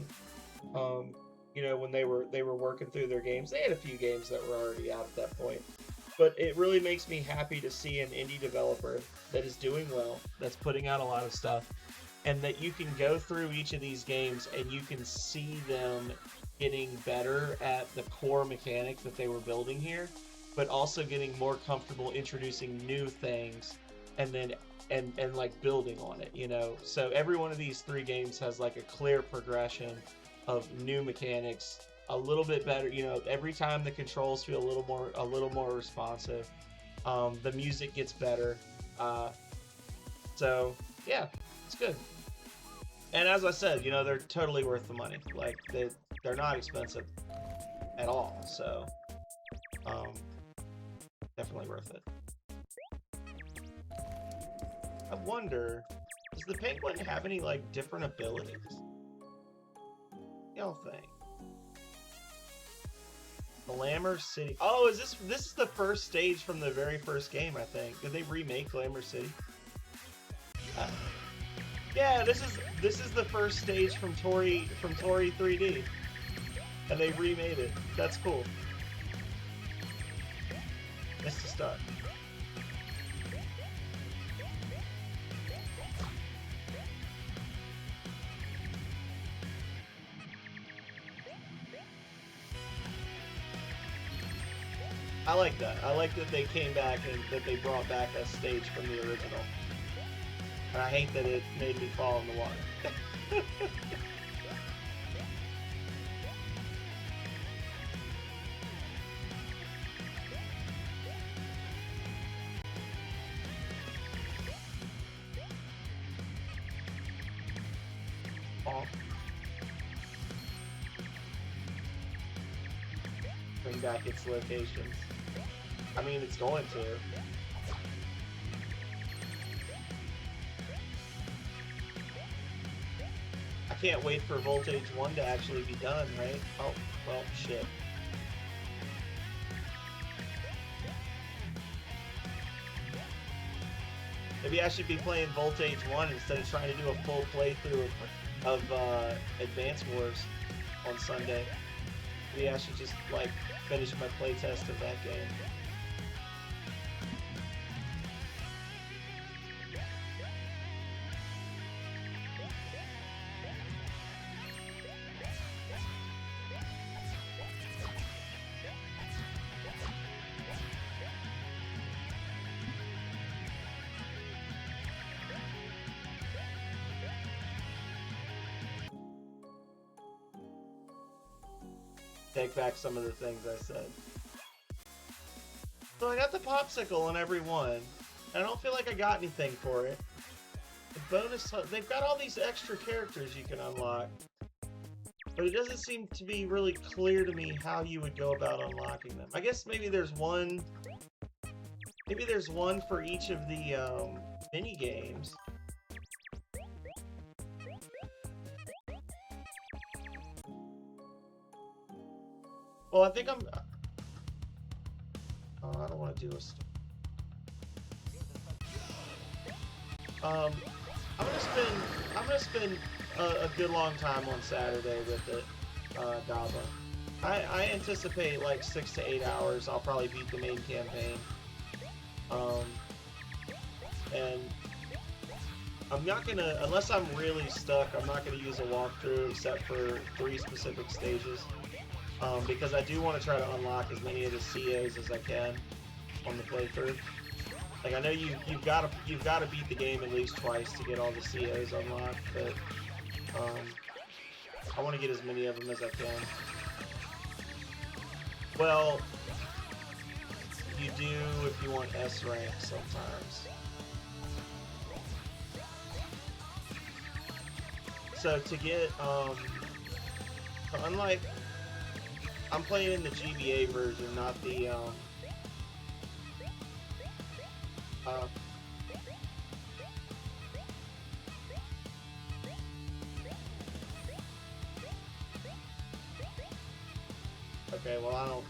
You know, when they were working through their games, they had a few games that were already out at that point. But it really makes me happy to see an indie developer that is doing well, that's putting out a lot of stuff, and that you can go through each of these games and you can see them getting better at the core mechanic that they were building here, but also getting more comfortable introducing new things and then and like building on it, you know. So every one of these three games has like a clear progression of new mechanics, a little bit better, you know. Every time the controls feel a little more responsive. The music gets better. So yeah, it's good. And as I said, you know, they're totally worth the money. Like they're not expensive at all. So definitely worth it. I wonder, does the penguin have any like different abilities? Y'all think? Glamour City. Oh, is this is the first stage from the very first game, I think. Did they remake Glamour City? Yeah, this is the first stage from Toree 3D. And they remade it. That's cool. Nice to start. I like that. I like that they came back and that they brought back a stage from the original. And I hate that it made me fall in the water. Bring back its locations. I mean, it's going to. I can't wait for Voltage 1 to actually be done, right? Oh, well, shit. Maybe I should be playing Voltage 1 instead of trying to do a full playthrough of Advance Wars on Sunday. Maybe I should just, like, finish my playtest of that game. Take back some of the things I said. So I got the popsicle on every one. I don't feel like I got anything for it. The bonus, they've got all these extra characters you can unlock, but it doesn't seem to be really clear to me how you would go about unlocking them. I guess maybe there's one. Maybe there's one for each of the mini games. Well, I think I'm. I don't want to do a. Um, I'm gonna spend a good long time on Saturday with it, Dava. I anticipate like 6 to 8 hours. I'll probably beat the main campaign. And I'm not gonna, unless I'm really stuck, I'm not gonna use a walkthrough except for 3 specific stages. Because I do want to try to unlock as many of the CAs as I can on the playthrough. Like I know you've got to beat the game at least twice to get all the CAs unlocked, but I want to get as many of them as I can. Well, you do if you want S rank sometimes. So to get unlike, I'm playing in the GBA version, not the okay, well I don't.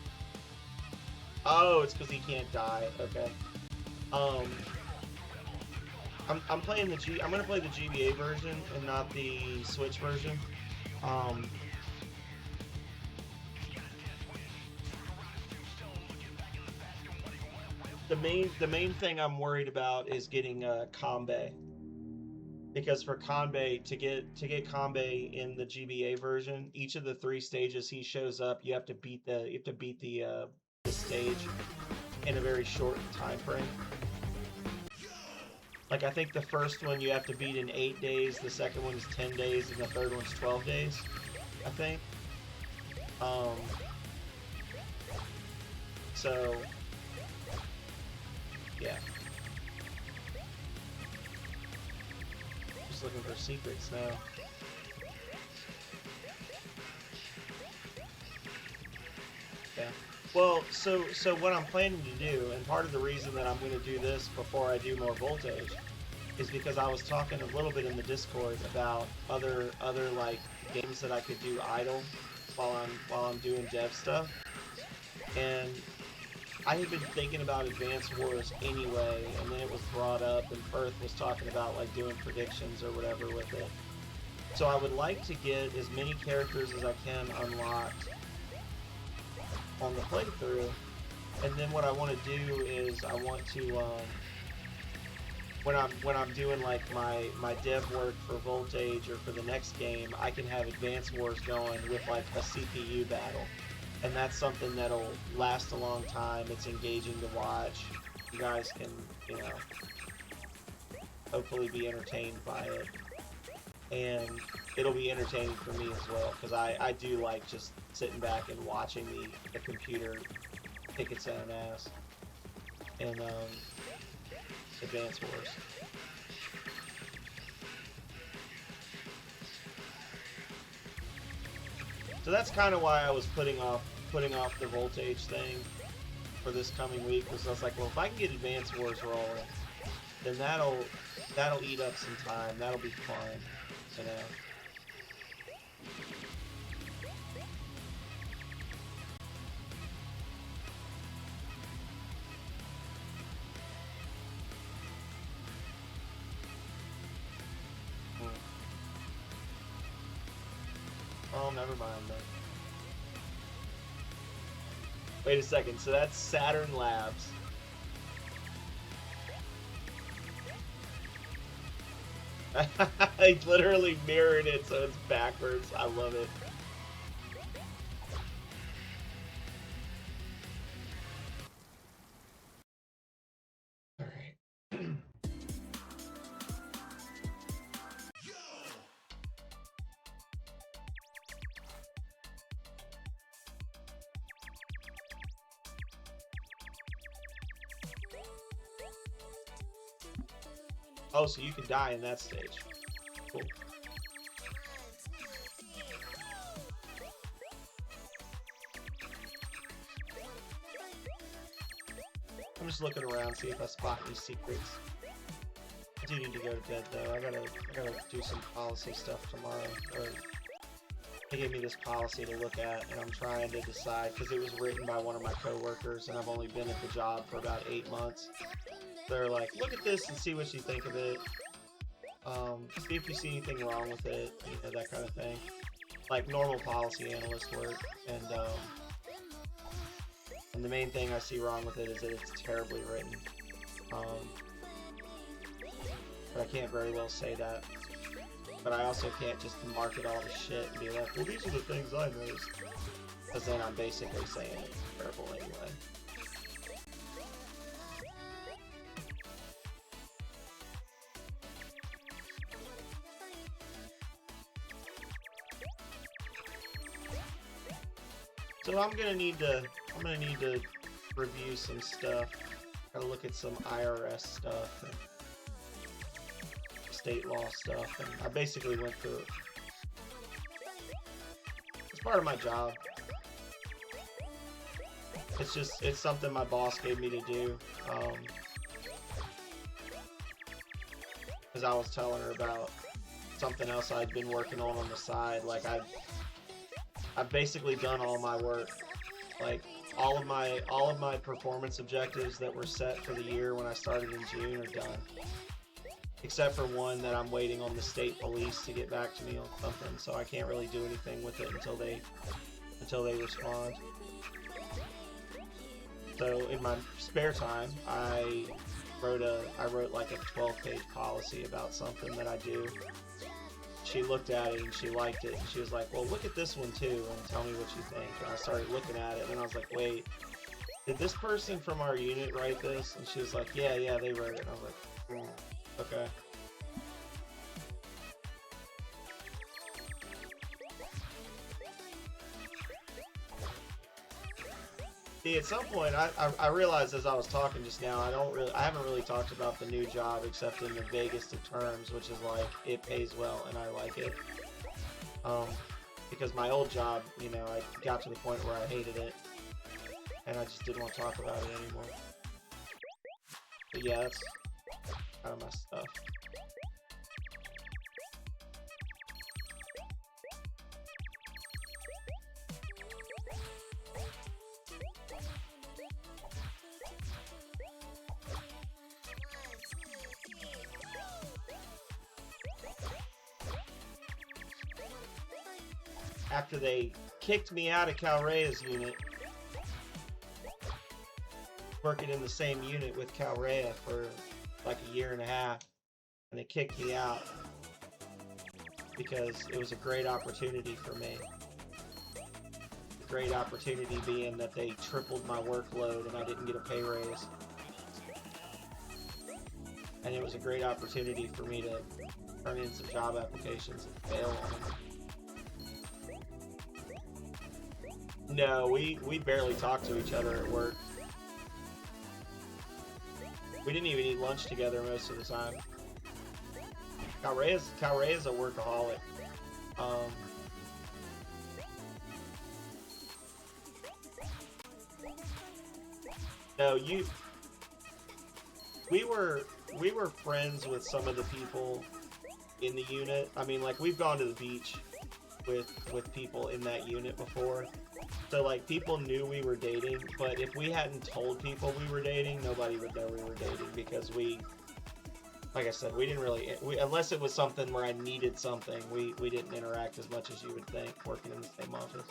Oh, it's because he can't die. Okay. I'm playing the I'm gonna play the GBA version and not the Switch version. The main thing I'm worried about is getting Kanbei, because for Kanbei to get Kanbei in the GBA version, each of the 3 stages he shows up, you have to beat the stage in a very short time frame. Like I think the first one you have to beat in 8 days, the second one is 10 days, and the third one's 12 days. I think. So yeah. Just looking for secrets now. Yeah. Well, so what I'm planning to do, and part of the reason that I'm going to do this before I do more voltage, is because I was talking a little bit in the Discord about other like games that I could do idle while I'm doing dev stuff, and I had been thinking about Advance Wars anyway, and then it was brought up, and Perth was talking about like doing predictions or whatever with it. So I would like to get as many characters as I can unlocked on the playthrough, and then what I want to do is I want to when I'm doing like my dev work for Voltage or for the next game, I can have Advance Wars going with like a CPU battle. And that's something that'll last a long time. It's engaging to watch. You guys can, you know, hopefully be entertained by it. And it'll be entertaining for me as well, because I do like just sitting back and watching the computer kick its own ass. And Advance Wars. So that's kind of why I was putting off the Voltage thing for this coming week, because I was like, well, if I can get Advance Wars rolling, then that'll eat up some time. That'll be fun, you know. Oh, never mind then. Wait a second, so that's Saturn Labs. I literally mirrored it so it's backwards. I love it. Alright. Oh, so you can die in that stage. Cool. I'm just looking around, see if I spot any secrets. I do need to go to bed though. I gotta do some policy stuff tomorrow, or They gave me this policy to look at, and I'm trying to decide, because it was written by one of my coworkers, and I've only been at the job for about 8 months. They're like, look at this and see what you think of it. See if you see anything wrong with it, you know, that kind of thing. Like normal policy analyst work, and the main thing I see wrong with it is that it's terribly written. But I can't very well say that. But I also can't just market all the shit and be like, well, these are the things I noticed. Because then I'm basically saying it's terrible anyway. So I'm gonna need to review some stuff. Gotta look at some IRS stuff and state law stuff, and I basically went through it. It's part of my job. It's something my boss gave me to do. Because I was telling her about something else I'd been working on the side. Like I've basically done all my work. Like all of my performance objectives that were set for the year when I started in June are done. Except for one that I'm waiting on the state police to get back to me on something, so I can't really do anything with it until they respond. So in my spare time, I wrote like a 12-page policy about something that I do. She looked at it and she liked it, and she was like, well, look at this one too and tell me what you think. And I started looking at it, and I was like, wait, did this person from our unit write this? And she was like, yeah, they wrote it. And I was like, okay. See, at some point, I realized as I was talking just now, I haven't really talked about the new job except in the vaguest of terms, which is like, it pays well and I like it. Because my old job, you know, I got to the point where I hated it, and I just didn't want to talk about it anymore. But yeah, that's kind of my stuff. After they kicked me out of Calrea's unit, working in the same unit with Calrea for like a year and a half, and they kicked me out because it was a great opportunity for me. A great opportunity being that they tripled my workload and I didn't get a pay raise. And it was a great opportunity for me to turn in some job applications and fail on them. No, we barely talk to each other at work. We didn't even eat lunch together most of the time. Calrea's a workaholic. No, we were friends with some of the people in the unit. I mean, like, we've gone to the beach with people in that unit before. So, like, people knew we were dating, but if we hadn't told people we were dating, nobody would know we were dating, because like I said, we didn't really, unless it was something where I needed something, we didn't interact as much as you would think, working in the same office.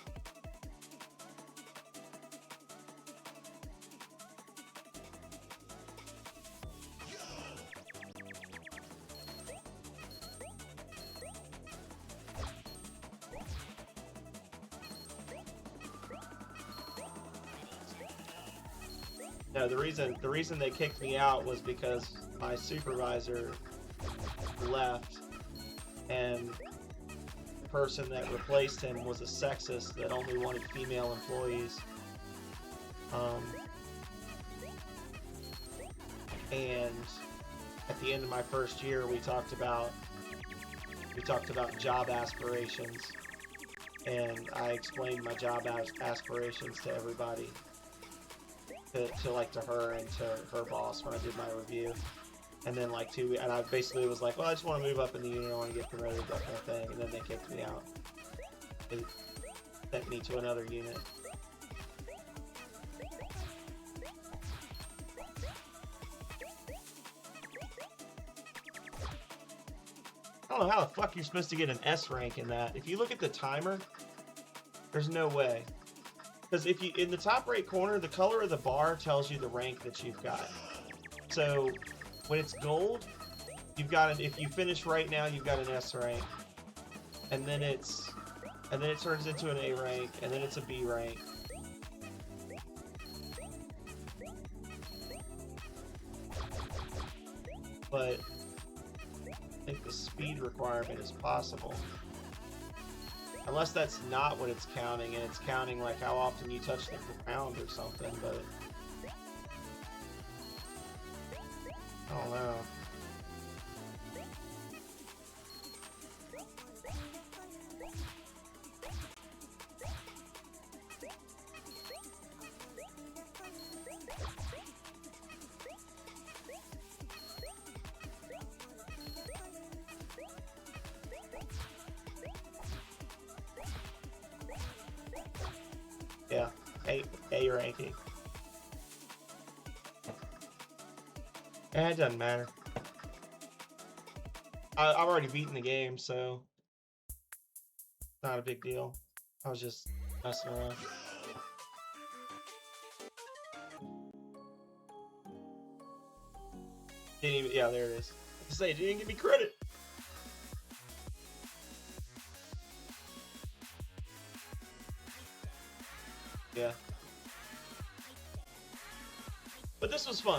No, the reason they kicked me out was because my supervisor left, and the person that replaced him was a sexist that only wanted female employees. And at the end of my first year, we talked about job aspirations, and I explained my job aspirations to everybody. To her and to her boss when I did my review, and then and I basically was like, well, I just want to move up in the unit, I want to get promoted, that kind of thing, and then they kicked me out. It sent me to another unit. I don't know how the fuck you're supposed to get an S rank in that. If you look at the timer, there's no way. Because if you in the top right corner, the color of the bar tells you the rank that you've got. So when it's gold, you've got it. If you finish right now, you've got an S rank, and then it turns into an A rank, and then it's a B rank. But I think the speed requirement is possible. Unless that's not what it's counting, and it's counting like how often you touch the ground or something, but I don't know. Yeah, A ranking. It doesn't matter. I've already beaten the game, so not a big deal. I was just messing around. Didn't even, yeah, there it is. I say, it didn't give me credit. Yeah. But this was fun.